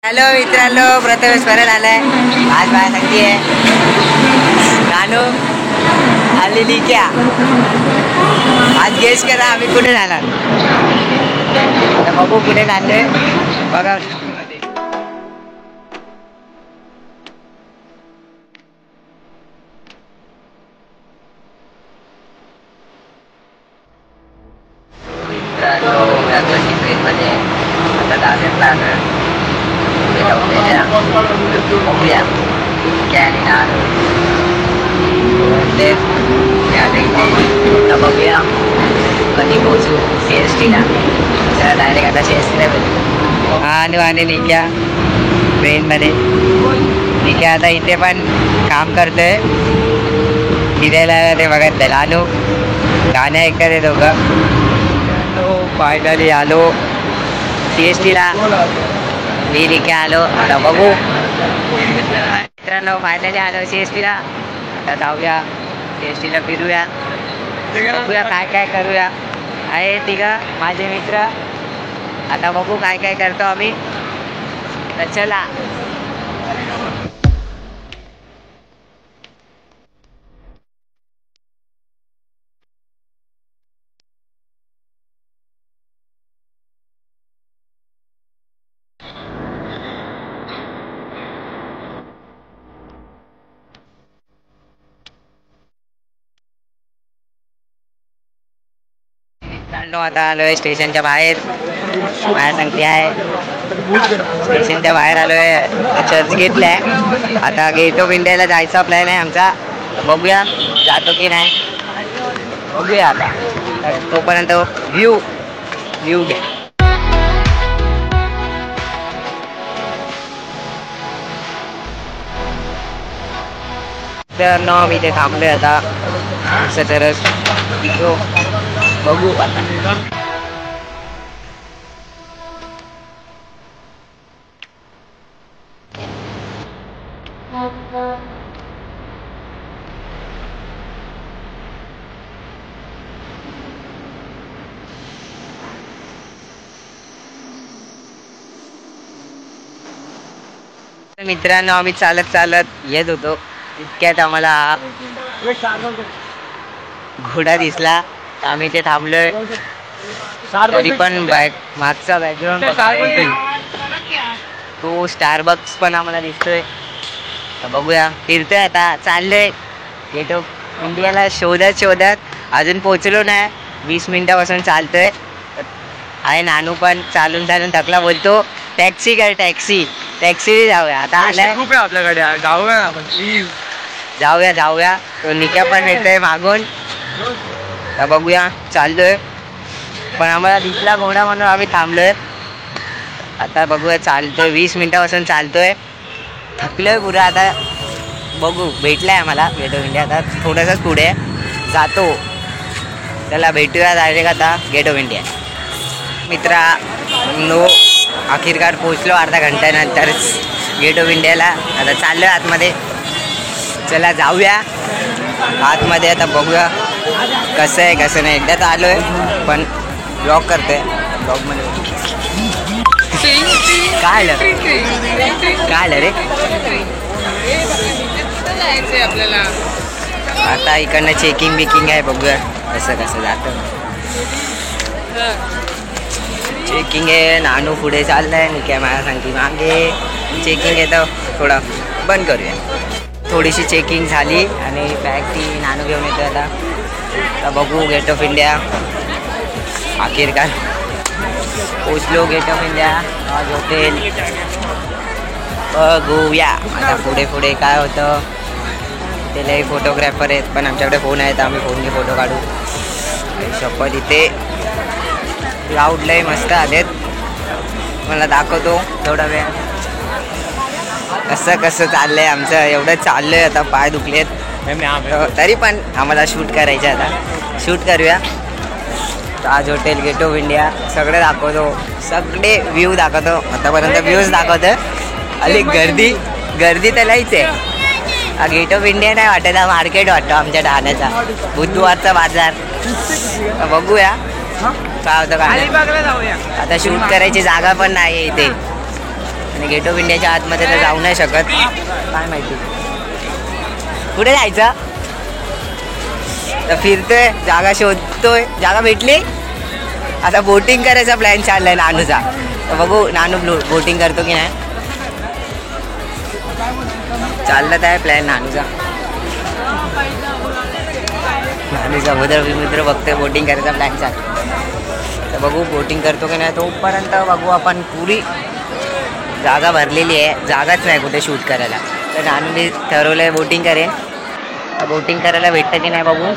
Hello मित्रांनो, प्रथमेश परत आलाय. आज माझ्या सांगते नानू आलेली क्या. आज गेस करा आम्ही कुठे जाणार. बघू कुठे चाललोय बघा. बघूया कधी पोहोचू CSTला. डायरेक्ट आता CSTला भेटू. आणि निक्या ट्रेनमध्ये. निक्या आता इथे पण काम करतोय. फिरायला ते बघत नाही. आलो गाणे ऐकत आहे दोघं. फायनली आलो CSTला. मी निक्या आलो. आता बघू मित्रांनो, फायनली आलो CSTला. आता जाऊया CSTला फिरूया. बघूया काय काय करूया. आहे तिघं माझे मित्र. आता बघू काय काय करतो आम्ही. तर चला. आता आलोय स्टेशनच्या बाहेर. माझ्या सांगते आहे स्टेशनच्या बाहेर आलोय. चर्च गेटला आहे. आता गेट ऑफ इंडियाला जायचा प्लॅन आहे आमचा. बघूया जातो की नाही. बघूया आता. तोपर्यंत व्ह्यू घ्या. तर न मी ते थांबलोय आता. असं तरच बघू आता. मित्रांनो, आम्ही चालत येत होतो. इतक्यात आम्हाला घोडा दिसला. आम्ही ते थांबलोय. तरी पण मागचा बॅकग्राऊंड तो स्टारबक्स पण आम्हाला दिसतोय. बघूया. फिरतोय आता. चाललोय गेट ऑफ इंडियाला शोधत अजून पोचलो नाही. 20 मिनिटापासून चालतोय. आहे नानू पण चालून थकला. बोलतो टॅक्सी कर. टॅक्सी जाऊया. आता आलाय आपल्याकडे. जाऊया आपण प्लीज. जाऊया. तो निक्या पण येतोय मागून. तर बघूया. चाललोय पण आम्हाला दिसला घोडा म्हणून आम्ही थांबलोय. आता बघूया. चालतोय 20 मिनिटापासून चालतोय. थकलोय पुरा. आता बघू. भेटलाय आम्हाला गेट ऑफ इंडिया. आता थोडंसंच पुढे जातो. त्याला भेटूया डायरेक्ट आता गेट ऑफ इंडिया. मित्रांनो, अखेरकार पोचलो अर्धा घंट्यानंतरच गेट ऑफ इंडियाला. आता चाललोय आतमध्ये. चला जाऊया आतमध्ये. आता बघूया कसं आहे कसं नाही. एकदा तर आलोय पण ब्लॉग करतोय. ब्लॉगमध्ये काय आलं रे. आपल्याला आता इकडनं चेकिंग आहे. बघूया कसं जातं. चेकिंग आहे. नानू पुढे चाललाय. निक्या मला सांगते मागे. चेकिंग येतं. थोडं बंद करूया. थोडीशी चेकिंग झाली आणि बॅग ती नानू घेऊन येतो आता बघू गेट ऑफ इंडिया. अखेरकार पोचलो गेट ऑफ इंडिया. हॉटेल बघूया आता पुढे काय होतं. त्यालाही फोटोग्राफर आहेत पण आमच्याकडे फोन आहेत. आम्ही फोनने फोटो काढू. शपथ इथे क्लाउड लय मस्त आलेत. मला दाखवतो थोडा वेळ कसं चाललंय आमचं. एवढं चाललंय आता पाय दुखलेत. तरी पण आम्हाला शूट करायचं. आता शूट करूया. ताज हॉटेल, गेट ऑफ इंडिया सगळे दाखवतो. सगळे व्ह्यू दाखवतो. आतापर्यंत व्ह्यूज दाखवतो. आणि गर्दी तर लईच आहे. गेट ऑफ इंडिया नाही वाटत. हा मार्केट वाटतो आमच्या ठाण्याचा. बुधवारचा बाजार. बघूया काय होतं काय. आता शूट करायची जागा पण नाही इथे. आणि गेट ऑफ इंडियाच्या आतमध्ये तर जाऊ नाही शकत. काय माहिती कुठे जायचं. तर फिरतोय, जागा शोधतोय, जागा भेटली. आता बोटिंग करायचा प्लॅन चाललाय नानूचा. तर बघू नानू बोटिंग करतो की नाही. चाललं आहे प्लॅन नानूचा. नानू समुद्र बघतोय, बोटिंग करायचा प्लॅन चालू. तर बघू बोटिंग करतो की नाही. तोपर्यंत बघू आपण पुरी जागा भरलेली आहे, जागाच नाही कुठे शूट करायला. तर नानूने ठरवलं आहे बोटिंग करेन. बोटिंग करायला भेटतं की नाही बघू.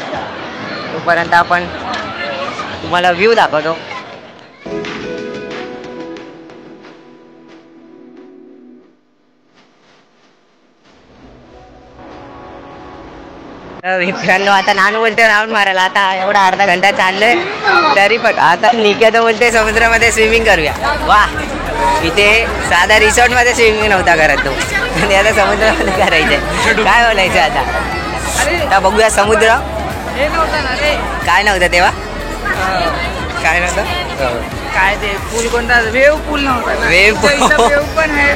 तोपर्यंत आपण तुम्हाला व्ह्यू दाखवतो. मित्रांनो आता नानू बोलते राऊंड मारायला. आता एवढा अर्धा घंटा चाललोय तरी पण आता निकेत बोलते समुद्रामध्ये स्विमिंग करूया. वा, इथे साधा रिसॉर्ट मध्ये स्विमिंग नव्हता करत तो, आणि आता समुद्रामध्ये करायचंय. काय बोलायचं आता बघूया. समुद्र काय नव्हतं तेव्हा, काय नव्हतं काय ते पूल कोणता, वेव पूल नव्हता. वेव पण आहे,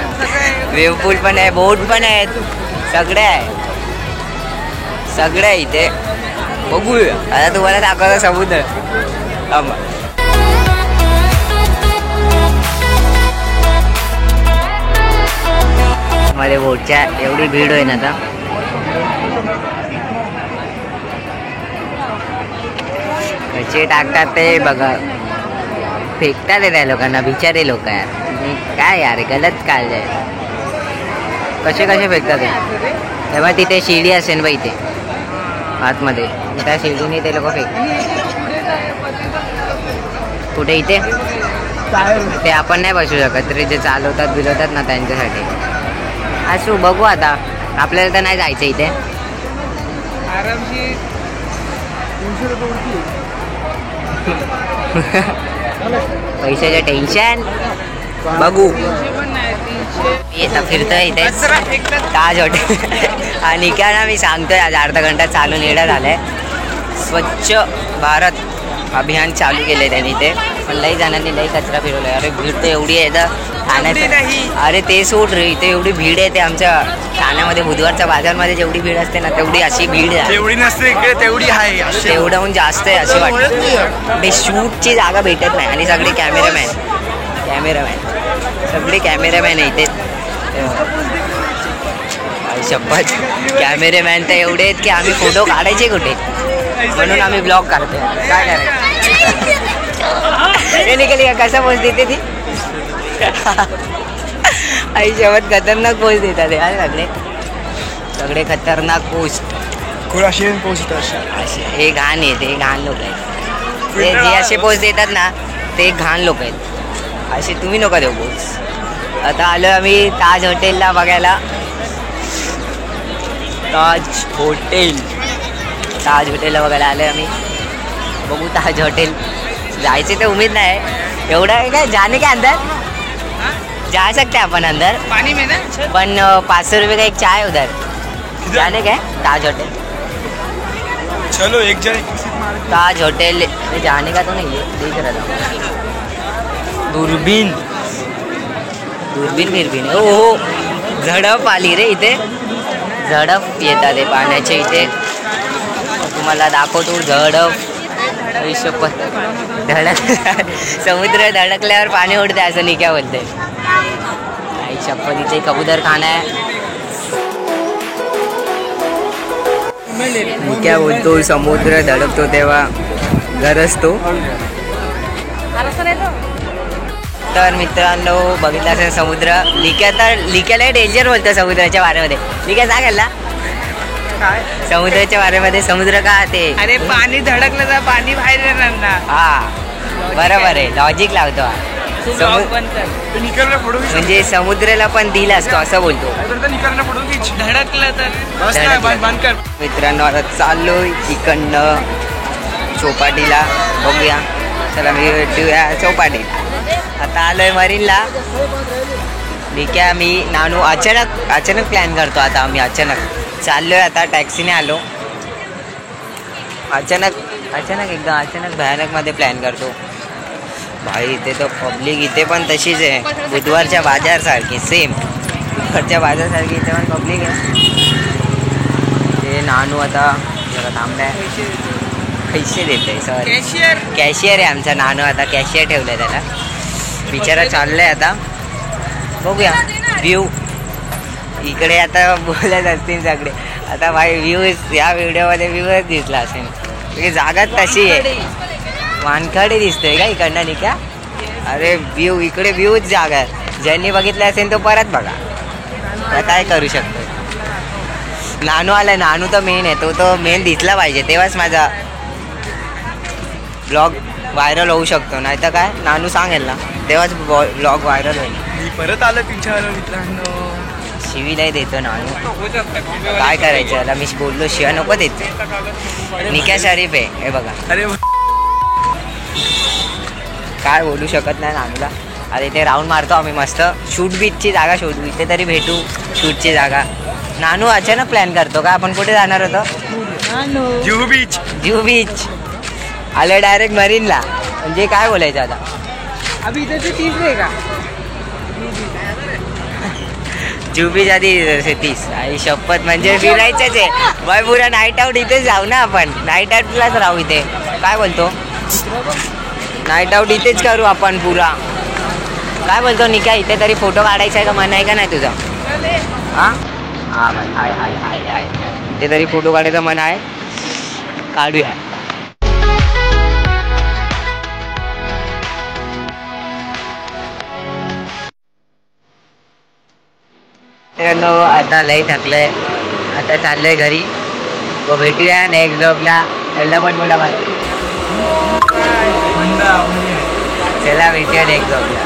वेव पूल पण आहे, बोट पण आहेत, सगळे आहे, सगळं आहे इथे. बघूया आता तुम्हाला दाखवतो समुद्र. मध्ये बोटच्या एवढी भीड होईल आता. कसे टाकतात ते बघा, फेकतात ते त्या लोकांना. बिचारे लोक यार, काय यार गलत काय आहे. कसे कसे फेकतात ते. तेव्हा तिथे शिडी असेल बाई इथे आतमध्ये, त्या शिडीने ते लोक फेक. कुठे इथे ते आपण नाही बसू शकत तरी जे चालवतात बिलवतात ना त्यांच्यासाठी. असू बघू आता. आपल्याला तर नाही जायचं इथे. पैशाचे टेन्शन. बघू फिरतोय इथे ताज हॉटेल. आणि काय ना मी सांगतोय आज अर्धा घंटा चालून येणं झालंय. स्वच्छ भारत अभियान चालू केलंय त्यांनी इथे. पण लई जणांनी लई कचरा फिरवलाय. अरे भीड तर एवढी आहे तर ठाण्यात. अरे ते सोड रे, इथे एवढी भीड आहे. ते आमच्या ठाण्यामध्ये बुधवारच्या बाजारमध्ये जेवढी भीड असते ना तेवढी अशी भीड आहे. तेवढी नसते इकडे, तेवढी आहे. तेवढं जास्त आहे अशी वाटतं. ते शूटची जागा भेटत नाही. आणि सगळे कॅमेरामॅन सगळे कॅमेरामॅन आहे इथे. शपथ कॅमेरामॅन तर एवढे आहेत की आम्ही फोटो काढायचे कुठे, म्हणून आम्ही ब्लॉग काढतोय. काय करायचं निघाली का. कसं पोच देते ती. आई शेवट खतरनाक पोच देतात सगळे सगळे खतरनाक पोस्ट. हे घाण आहेत, हे घाण लोक आहेत. ते जे असे पोस्ट देतात ना ते घाण लोक आहेत. असे तुम्ही नका देऊ पोस्ट. आता आलो आम्ही ताज हॉटेलला बघायला. ताज हॉटेलला बघायला आलोय आम्ही. बघू ताज हॉटेल. जायचे तर उम्मीद नाही एवढं आहे काय. जाने के अंदर जा सकते अपन अंदर पानी में ना. पण 500 रुपये का एक चाय उधर. जाने का ताज होटल. चलो एक जन ताज होटल जाने का तो नहीं है. देख रहा था दूरबीन फिरबीन. हो झडप आली रे इथे. झडप येतात ते पाण्याच्या इथे. तुम्हाला दाखवतो झडप. धडक समुद्र धडकल्यावर पाणी उडते असं निक्या बोलते. आई शपथ इथे कबूतर खाना आहे. निक्या बोलतो समुद्र धडकतो तेव्हा गरजतो. तर मित्रांनो बघितलं असेल समुद्र. लिक्याला डेंजर बोलतो समुद्राच्या वाऱ्यामध्ये. लिक्या सांगाल ना समुद्राच्या वाऱ्यामध्ये समुद्र का ते. अरे पाणी धडकलं तर पाणी बाहेर येणार ना. हा बरोबर आहे, लॉजिक लावतो. म्हणजे समुद्राला पण दिल असतो असं बोलतो. धडकलं तर. मित्रांनो आता चाललोय इकडनं चौपाटीला. बघूया चला मी भेटूया चौपाटीला. आता आलोय मरीनला. ठीक आहे मी नानू अचानक प्लॅन करतो. आता आम्ही अचानक चाललोय. आता टॅक्सीने आलो. अचानक एकदम अचानक भयानक मध्ये प्लॅन करतो. भाई इथे तर पब्लिक इथे पण तशीच आहे, बुधवारच्या बाजारसारखी सेम. बुधवारच्या बाजारसारखी इथे पण पब्लिक आहे. ते नानू आता जरा थांबलाय, पैसे देते. सॉरी कॅशियर आहे आमचा नानू, आता कॅशियर ठेवलाय त्याला. बिचारा चाललाय आता. बघूया व्ह्यू इकडे आता बोलत असतील सगळे. आता भाई व्ह्यूज या व्हिडिओमध्ये व्ह्यूज दिसला असेल, जागा तशी आहे. वानखडे दिसतोय का इकडनं नाही का? अरे व्ह्यू इकडे व्ह्यूच जागा आहे. ज्यांनी बघितलं असेल तो परत बघा. काय करू शकतो. नानू आलाय, नानू तर मेन आहे, तो मेन दिसला पाहिजे, तेव्हाच माझा ब्लॉग व्हायरल होऊ शकतो. नाही तर काय नानू सांगेल ना, तेव्हाच ब्लॉग व्हायरल होईल. मी परत आलं पिक्चर मित्रांनो. शिवीलाही देतो नानू, काय करायचं याला. मी बोललो शिवा नको देतो. निक्या शरीफ आहे हे बघा. अरे काय बोलू शकत नाही नानूला. आता इथे राऊंड मारतो आम्ही मस्त. शूट बीचची जागा शोधू, इथे तरी भेटू शूटची जागा. नानू अचानक प्लॅन करतो का आपण कुठे जाणार होतो? जुहू बीच. जुहू बीच आले डायरेक्ट मरीनला. म्हणजे काय बोलायचं आता. अभी इधर से 30 रहेगा. जुहू बीच आधी 30. आई शपथ म्हणजे फिरायचंच आहे बाय. पुरा नाईट आऊट इथेच जाऊ ना आपण. नाईट आऊटलाच राहू इथे. काय बोलतो? नाईट आऊट इथेच करू आपण पुरा. काय बोलतो निका? इथे तरी फोटो काढायचा आहे का, मन आहे का नाही तुझं? हां हां हाय हाय हाय हाय. इथे तरी फोटो काढायचं मन आहे, काढूया. आता लई थकलंय, आता चाललंय घरी. तो भेटूया नेक्स्ट ब्लॉगला. एवढा पण मोठा चला भेटूया नेक्स्ट ब्लॉगला.